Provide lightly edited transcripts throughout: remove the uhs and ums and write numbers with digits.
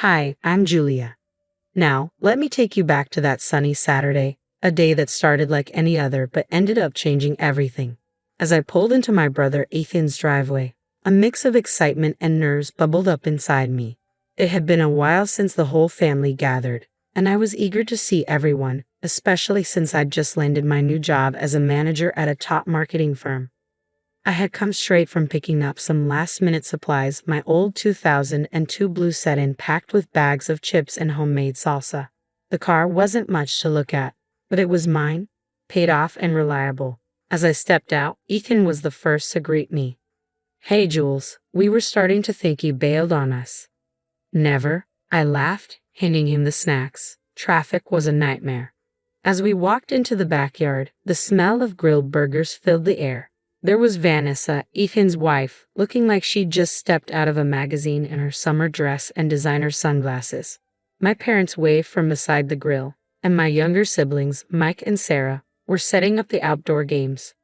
Hi, I'm Julia. Now, let me take you back to that sunny Saturday, a day that started like any other but ended up changing everything. As I pulled into my brother Ethan's driveway, a mix of excitement and nerves bubbled up inside me. It had been a while since the whole family gathered, and I was eager to see everyone, especially since I'd just landed my new job as a manager at a top marketing firm. I had come straight from picking up some last-minute supplies, my old 2002 blue sedan packed with bags of chips and homemade salsa. The car wasn't much to look at, but it was mine, paid off and reliable. As I stepped out, Ethan was the first to greet me. "Hey Jules, we were starting to think you bailed on us." "Never," I laughed, handing him the snacks. Traffic was a nightmare. As we walked into the backyard, the smell of grilled burgers filled the air. There was Vanessa, Ethan's wife, looking like she'd just stepped out of a magazine in her summer dress and designer sunglasses. My parents waved from beside the grill, and my younger siblings, Mike and Sarah, were setting up the outdoor games.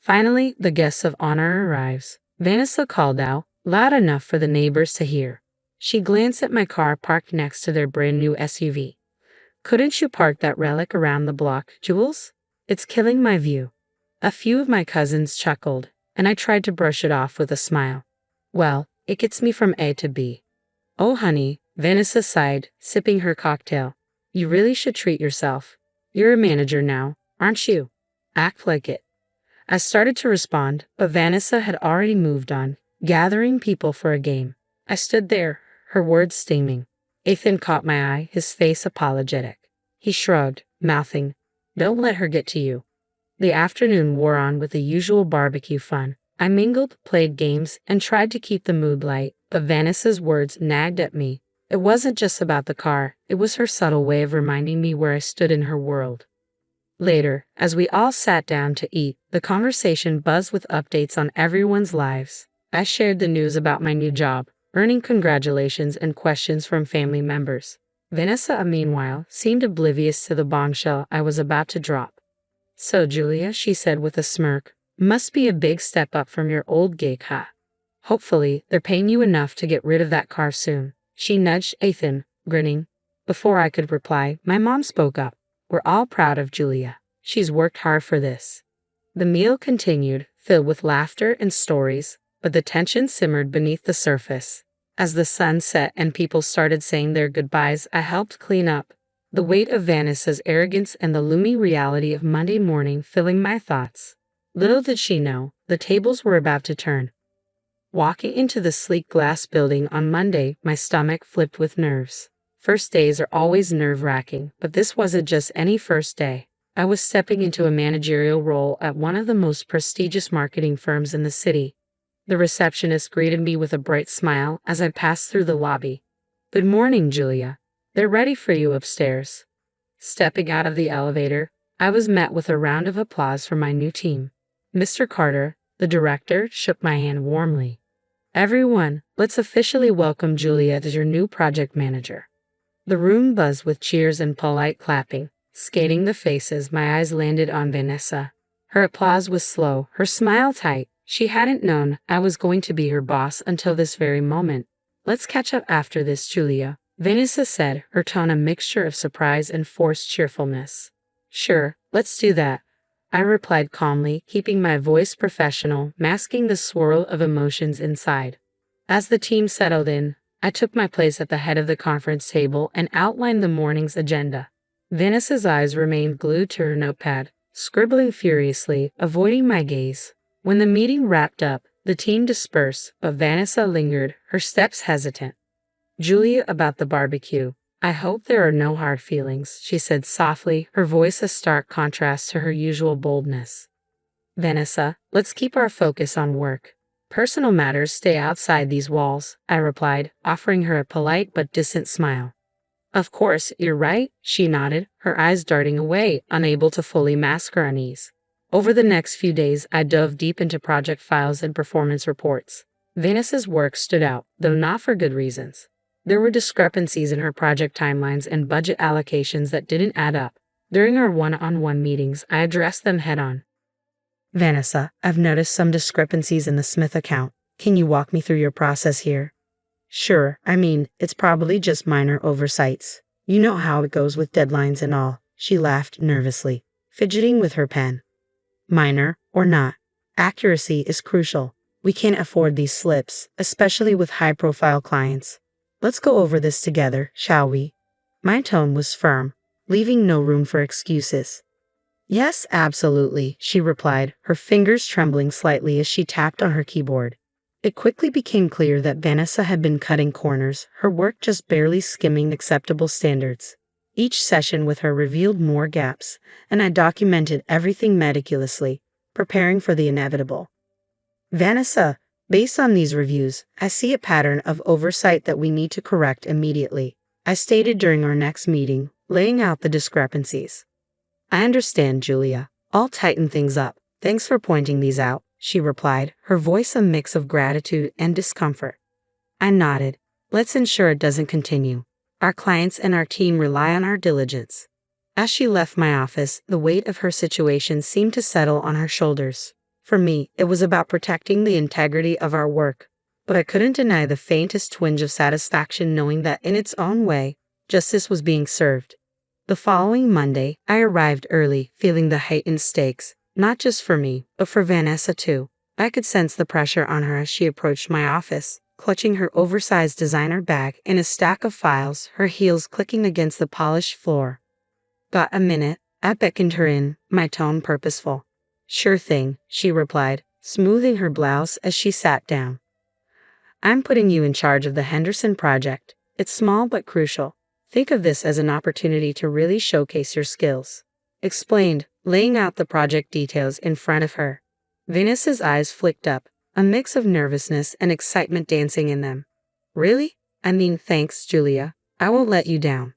Finally, the guest of honor arrives. Vanessa called out, loud enough for the neighbors to hear. She glanced at my car parked next to their brand new SUV. "Couldn't you park that relic around the block, Jules? It's killing my view." A few of my cousins chuckled, and I tried to brush it off with a smile. "Well, it gets me from A to B." "Oh honey," Vanessa sighed, sipping her cocktail. "You really should treat yourself. You're a manager now, aren't you? Act like it." I started to respond, but Vanessa had already moved on, gathering people for a game. I stood there, her words stinging. Ethan caught my eye, his face apologetic. He shrugged, mouthing, "Don't let her get to you." The afternoon wore on with the usual barbecue fun. I mingled, played games, and tried to keep the mood light, but Vanessa's words nagged at me. It wasn't just about the car, it was her subtle way of reminding me where I stood in her world. Later, as we all sat down to eat, the conversation buzzed with updates on everyone's lives. I shared the news about my new job, earning congratulations and questions from family members. Vanessa, meanwhile, seemed oblivious to the bombshell I was about to drop. "So, Julia," she said with a smirk, "must be a big step up from your old gig, huh? Hopefully, they're paying you enough to get rid of that car soon." She nudged Ethan, grinning. Before I could reply, my mom spoke up. "We're all proud of Julia. She's worked hard for this." The meal continued, filled with laughter and stories, but the tension simmered beneath the surface. As the sun set and people started saying their goodbyes, I helped clean up, the weight of Vanessa's arrogance and the looming reality of Monday morning filling my thoughts. Little did she know, the tables were about to turn. Walking into the sleek glass building on Monday, my stomach flipped with nerves. First days are always nerve-wracking, but this wasn't just any first day. I was stepping into a managerial role at one of the most prestigious marketing firms in the city. The receptionist greeted me with a bright smile as I passed through the lobby. "Good morning, Julia. They're ready for you upstairs." Stepping out of the elevator, I was met with a round of applause from my new team. Mr. Carter, the director, shook my hand warmly. "Everyone, let's officially welcome Julia as your new project manager." The room buzzed with cheers and polite clapping. Skating the faces, my eyes landed on Vanessa. Her applause was slow, her smile tight. She hadn't known I was going to be her boss until this very moment. "Let's catch up after this, Julia," Vanessa said, her tone a mixture of surprise and forced cheerfulness. "Sure, let's do that," I replied calmly, keeping my voice professional, masking the swirl of emotions inside. As the team settled in, I took my place at the head of the conference table and outlined the morning's agenda. Vanessa's eyes remained glued to her notepad, scribbling furiously, avoiding my gaze. When the meeting wrapped up, the team dispersed, but Vanessa lingered, her steps hesitant. "Julia, about the barbecue. I hope there are no hard feelings," she said softly, her voice a stark contrast to her usual boldness. "Vanessa, let's keep our focus on work. Personal matters stay outside these walls," I replied, offering her a polite but distant smile. "Of course, you're right," she nodded, her eyes darting away, unable to fully mask her unease. Over the next few days, I dove deep into project files and performance reports. Vanessa's work stood out, though not for good reasons. There were discrepancies in her project timelines and budget allocations that didn't add up. During our one-on-one meetings, I addressed them head-on. "Vanessa, I've noticed some discrepancies in the Smith account. Can you walk me through your process here?" Sure, I mean, it's probably just minor oversights. You know how it goes with deadlines and all. She laughed nervously, fidgeting with her pen. Minor or not, accuracy is crucial. We can't afford these slips, especially with high-profile clients. Let's go over this together, shall we? My tone was firm, leaving no room for excuses. Yes, absolutely, she replied, her fingers trembling slightly as she tapped on her keyboard. It quickly became clear that Vanessa had been cutting corners, her work just barely skimming acceptable standards. Each session with her revealed more gaps, and I documented everything meticulously, preparing for the inevitable. Vanessa, based on these reviews, I see a pattern of oversight that we need to correct immediately, I stated during our next meeting, laying out the discrepancies. I understand, Julia. I'll tighten things up. Thanks for pointing these out, she replied, her voice a mix of gratitude and discomfort. I nodded. Let's ensure it doesn't continue. Our clients and our team rely on our diligence. As she left my office, the weight of her situation seemed to settle on her shoulders. For me, it was about protecting the integrity of our work, but I couldn't deny the faintest twinge of satisfaction knowing that in its own way, justice was being served. The following Monday, I arrived early, feeling the heightened stakes, not just for me, but for Vanessa too. I could sense the pressure on her as she approached my office, clutching her oversized designer bag and a stack of files, her heels clicking against the polished floor. Got a minute? I beckoned her in, my tone purposeful. Sure thing, she replied, smoothing her blouse as she sat down. I'm putting you in charge of the Henderson project. It's small but crucial. Think of this as an opportunity to really showcase your skills. Explained, laying out the project details in front of her. Vanessa's eyes flicked up, a mix of nervousness and excitement dancing in them. Really? I mean, thanks, Julia. I won't let you down.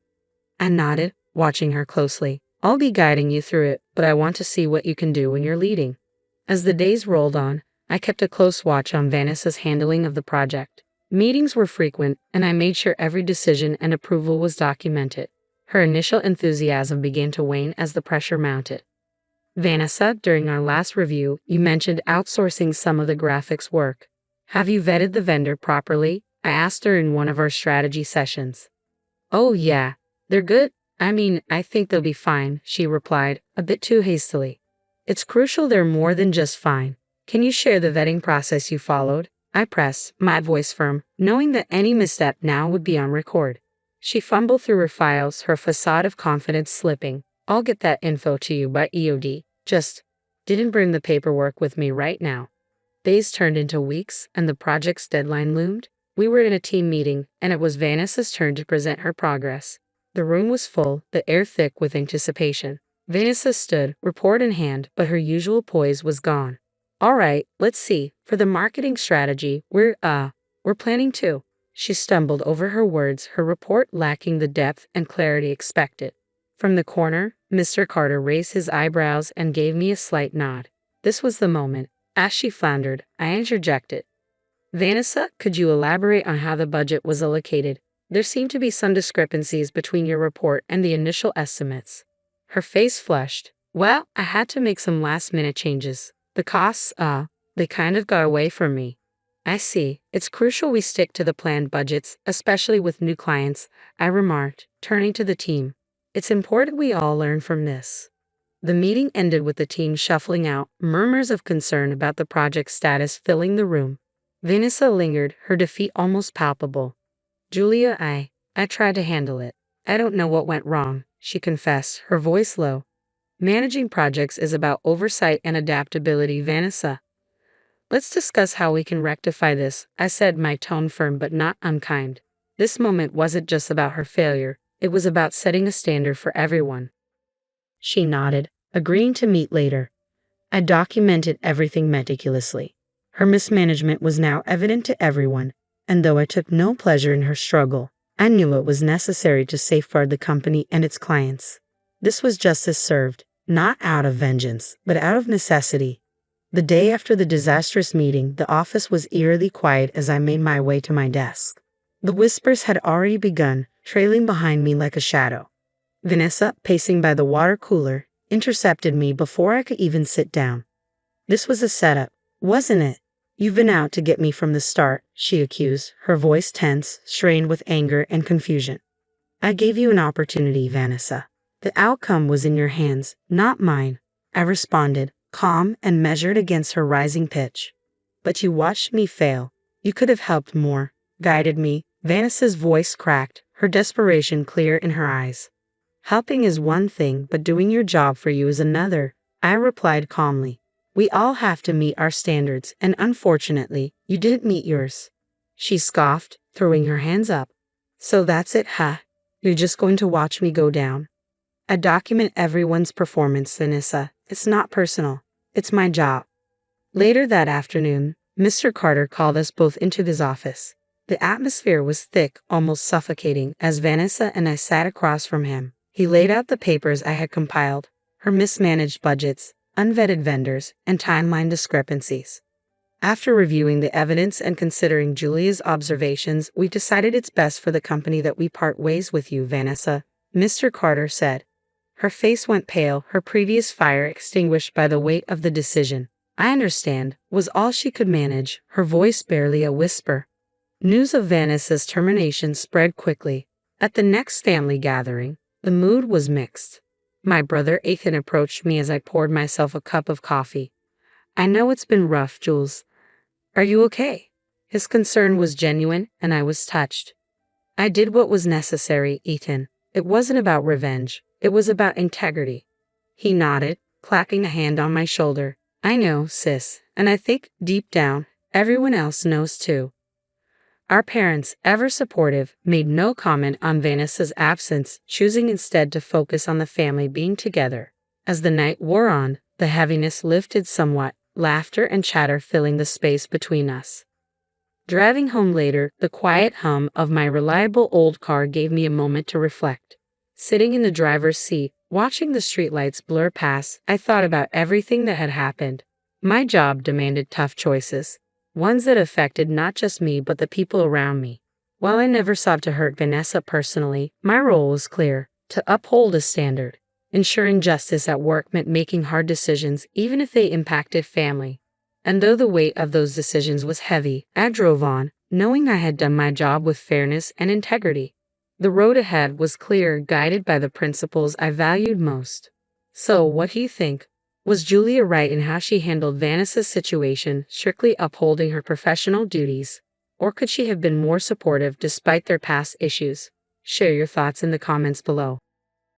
I nodded, watching her closely. I'll be guiding you through it, but I want to see what you can do when you're leading. As the days rolled on, I kept a close watch on Vanessa's handling of the project. Meetings were frequent, and I made sure every decision and approval was documented. Her initial enthusiasm began to wane as the pressure mounted. Vanessa, during our last review, you mentioned outsourcing some of the graphics work. Have you vetted the vendor properly? I asked her in one of our strategy sessions. Oh yeah, they're good. I mean, I think they'll be fine, she replied, a bit too hastily. It's crucial they're more than just fine. Can you share the vetting process you followed? I pressed, my voice firm, knowing that any misstep now would be on record. She fumbled through her files, her facade of confidence slipping. I'll get that info to you by EOD. Just didn't bring the paperwork with me right now. Days turned into weeks, and the project's deadline loomed. We were in a team meeting, and it was Vanessa's turn to present her progress. The room was full, the air thick with anticipation. Vanessa stood, report in hand, but her usual poise was gone. All right, let's see. For the marketing strategy, we're planning to. She stumbled over her words, her report lacking the depth and clarity expected. From the corner, Mr. Carter raised his eyebrows and gave me a slight nod. This was the moment. As she floundered, I interjected. Vanessa, could you elaborate on how the budget was allocated? There seemed to be some discrepancies between your report and the initial estimates. Her face flushed. Well, I had to make some last-minute changes. The costs, they kind of got away from me. I see. It's crucial we stick to the planned budgets, especially with new clients, I remarked, turning to the team. It's important we all learn from this. The meeting ended with the team shuffling out, murmurs of concern about the project's status filling the room. Vanessa lingered, her defeat almost palpable. Julia, I tried to handle it. I don't know what went wrong, she confessed, her voice low. Managing projects is about oversight and adaptability, Vanessa. Let's discuss how we can rectify this, I said, my tone firm but not unkind. This moment wasn't just about her failure, it was about setting a standard for everyone. She nodded, agreeing to meet later. I documented everything meticulously. Her mismanagement was now evident to everyone, and though I took no pleasure in her struggle, I knew it was necessary to safeguard the company and its clients. This was justice served, not out of vengeance, but out of necessity. The day after the disastrous meeting, the office was eerily quiet as I made my way to my desk. The whispers had already begun, trailing behind me like a shadow. Vanessa, pacing by the water cooler, intercepted me before I could even sit down. This was a setup, wasn't it? You've been out to get me from the start, she accused, her voice tense, strained with anger and confusion. I gave you an opportunity, Vanessa. The outcome was in your hands, not mine, I responded, calm and measured against her rising pitch. But you watched me fail. You could have helped more, guided me. Vanessa's voice cracked, her desperation clear in her eyes. Helping is one thing, but doing your job for you is another, I replied calmly. We all have to meet our standards, and unfortunately, you didn't meet yours. She scoffed, throwing her hands up. So that's it, huh? You're just going to watch me go down? I document everyone's performance, Vanessa. It's not personal. It's my job. Later that afternoon, Mr. Carter called us both into his office. The atmosphere was thick, almost suffocating, as Vanessa and I sat across from him. He laid out the papers I had compiled, her mismanaged budgets, unvetted vendors, and timeline discrepancies. After reviewing the evidence and considering Julia's observations, we decided it's best for the company that we part ways with you, Vanessa, Mr. Carter said. Her face went pale, her previous fire extinguished by the weight of the decision. I understand, was all she could manage, her voice barely a whisper. News of Vanessa's termination spread quickly. At the next family gathering, the mood was mixed. My brother Ethan approached me as I poured myself a cup of coffee. I know it's been rough, Jules. Are you okay? His concern was genuine, and I was touched. I did what was necessary, Ethan. It wasn't about revenge. It was about integrity. He nodded, clapping a hand on my shoulder. I know, sis, and I think, deep down, everyone else knows too. Our parents, ever supportive, made no comment on Vanessa's absence, choosing instead to focus on the family being together. As the night wore on, the heaviness lifted somewhat, laughter and chatter filling the space between us. Driving home later, the quiet hum of my reliable old car gave me a moment to reflect. Sitting in the driver's seat, watching the streetlights blur past, I thought about everything that had happened. My job demanded tough choices, ones that affected not just me but the people around me. While I never sought to hurt Vanessa personally, my role was clear: to uphold a standard. Ensuring justice at work meant making hard decisions even if they impacted family. And though the weight of those decisions was heavy, I drove on, knowing I had done my job with fairness and integrity. The road ahead was clear, guided by the principles I valued most. So, what do you think? Was Julia right in how she handled Vanessa's situation, strictly upholding her professional duties? Or could she have been more supportive despite their past issues? Share your thoughts in the comments below.